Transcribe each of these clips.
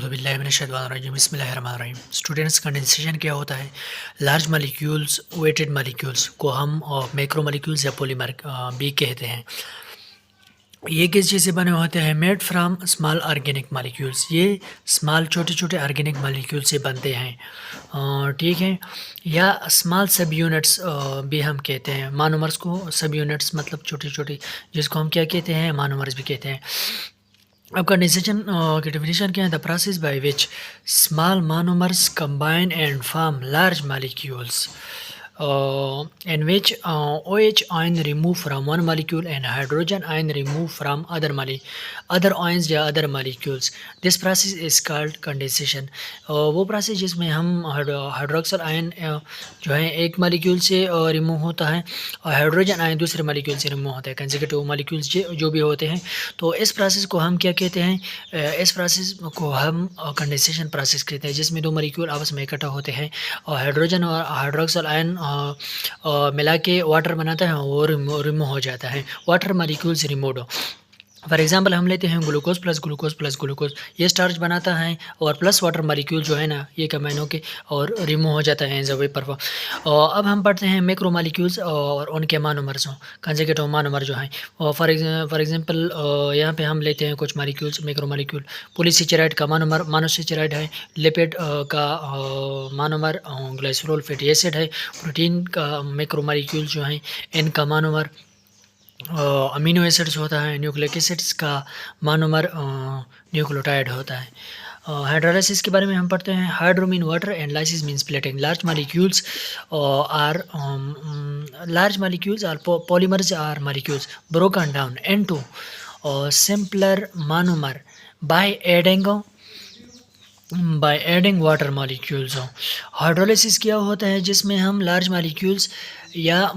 औज़ुबिल्लाहिमिनश्शैतानिर्रजीम बिस्मिल्लाहिर्रहमानिर्रहीम। Students, condensation क्या होता है? लार्ज मालिक्यूल्स वेटेड मालिक्यूल्स को हम मैक्रो मालिक्यूल्स या पॉलीमर भी कहते हैं। ये किस चीज़ से बने होते हैं? Made from small organic molecules. ये स्मॉल छोटे छोटे ऑर्गेनिक मालिक्यूल से बनते हैं, ठीक है। या स्मॉल सब यूनिट्स भी हम कहते हैं। मोनोमर्स को सब यूनिट्स मतलब छोटे छोटे, जिसको हम क्या कहते हैं? मोनोमर्स भी कहते हैं। अब कंडेंसेशन की डेफिनेशन क्या है? The process by which small monomers combine and form large molecules in which OH ion remove from one molecule and hydrogen ion remove from other ions या other molecules. This process is called condensation. वो process जिसमें हम hydroxyl ion जो है एक molecule से remove होता है और हाइड्रोजन आयन दूसरे मालिक्यूल से रिमूव होता है, कंसेक्यूटिव मालिक्यूल्स जो भी होते हैं। तो इस प्रोसेस को हम क्या कहते हैं? इस प्रोसेस को हम कंडेंसेशन प्रोसेस कहते हैं, जिसमें दो मालिक्यूल आपस में इकट्ठा होते हैं और हाइड्रोजन और हाइड्रोक्सल आयन मिला के वाटर बनाता है और रिमूव हो जाता है। वाटर मालिक्यूल से रिमूव हो। फॉर एग्जांपल हम लेते हैं glucose plus glucose plus glucose, ये स्टार्च बनाता है और प्लस वाटर मालिक्यूल जो है ना, ये कमाइनों के और रिमूव हो जाता है एज अ वेपर फॉर्म। और अब हम पढ़ते हैं मैक्रो मालिक्यूल्स और उनके मोनोमर्स, कंजुगेटिव मोनोमर जो हैं। और फॉर एग्जांपल यहाँ पे हम लेते हैं कुछ मालिक्यूल्स, मैक्रो मालिक्यूल। पॉलीसेकेराइड का मोनोमर मोनोसेकेराइड है। लिपिड का मोनोमर ग्लाइसोल फैटी एसिड है। प्रोटीन का मैक्रो मालिक्यूल जो हैं, इनका मोनोमर अमीनो एसिड्स होता है। न्यूक्लिक एसिड्स का मोनोमर न्यूक्लियोटाइड होता है। हाइड्रोलाइसिस के बारे में हम पढ़ते हैं। Hydro mean water and lysis mean splitting. Large molecules are polymers are molecules broken down into simpler monomer by adding water molecules हो। हाइड्रोलिसिस क्या होता है? जिसमें हम लार्ज मॉलिक्यूल्स या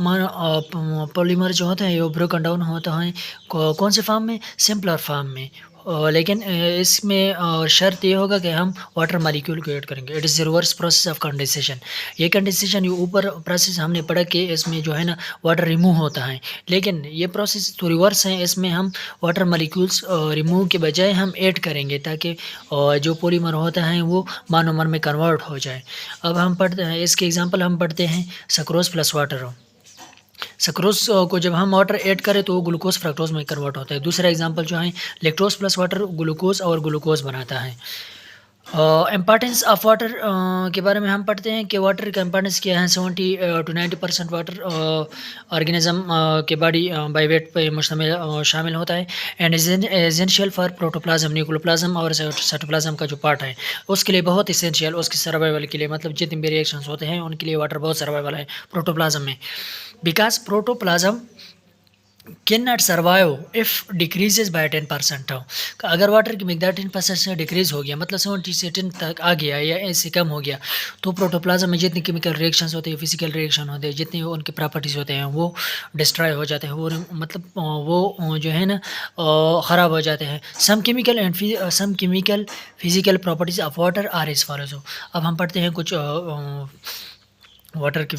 पॉलीमर जो होते हैं वो ब्रोकन डाउन होता है कौन से फॉर्म में? सिंपलर फॉर्म में। लेकिन इसमें शर्त ये होगा कि हम वाटर मॉलिक्यूल को ऐड करेंगे। It is reverse process of condensation. ये कंडेंसेशन ये ऊपर प्रोसेस हमने पढ़ा कि इसमें जो है ना वाटर रिमूव होता है, लेकिन ये प्रोसेस तो रिवर्स है। इसमें हम वाटर मॉलिक्यूल्स रिमूव के बजाय हम ऐड करेंगे ताकि जो पॉलीमर होता है वो मोनोमर में कन्वर्ट हो जाए। अब हम पढ़ते हैं इसके एग्जांपल, हम पढ़ते हैं सक्रोज प्लस वाटर। सक्रोज को जब हम वाटर ऐड करें तो वो ग्लूकोज फ्रक्टोज में कन्वर्ट होता है। दूसरा एग्जांपल जो है लैक्टोज प्लस वाटर ग्लूकोज और ग्लूकोज बनाता है। इम्पॉर्टेंस ऑफ वाटर के बारे में हम पढ़ते हैं कि वाटर का इम्पॉर्टेंस क्या है। 70 to 90% वाटर ऑर्गेनिज्म के बॉडी बाई वेट पे मुश्तमिल शामिल होता है and essential for protoplasm, nucleoplasm और साइटोप्लाज्म का जो पार्ट है उसके लिए बहुत इसेंशियल, उसके सर्वाइवल के लिए, मतलब जितने भी रिएक्शंस होते हैं उनके लिए वाटर बहुत सर्वाइवल है प्रोटोप्लाज्म में। Because protoplasm can not survive if decreases bye 10%। हो अगर वाटर की मिकदार 10% से डिक्रीज़ हो गया, मतलब 70 से 10 तक आ गया या इससे कम हो गया, तो प्रोटोप्लाज्म में जितने केमिकल रिएक्शंस होते हैं, फिजिकल रिएक्शन होते हैं, जितने उनके प्रॉपर्टीज़ होते हैं वो डिस्ट्रॉय हो जाते हैं। वो मतलब वो जो है ना ख़राब हो जाते हैं। Some chemical physical properties of water are as follows. अब हम पढ़ते हैं कुछ वाटर की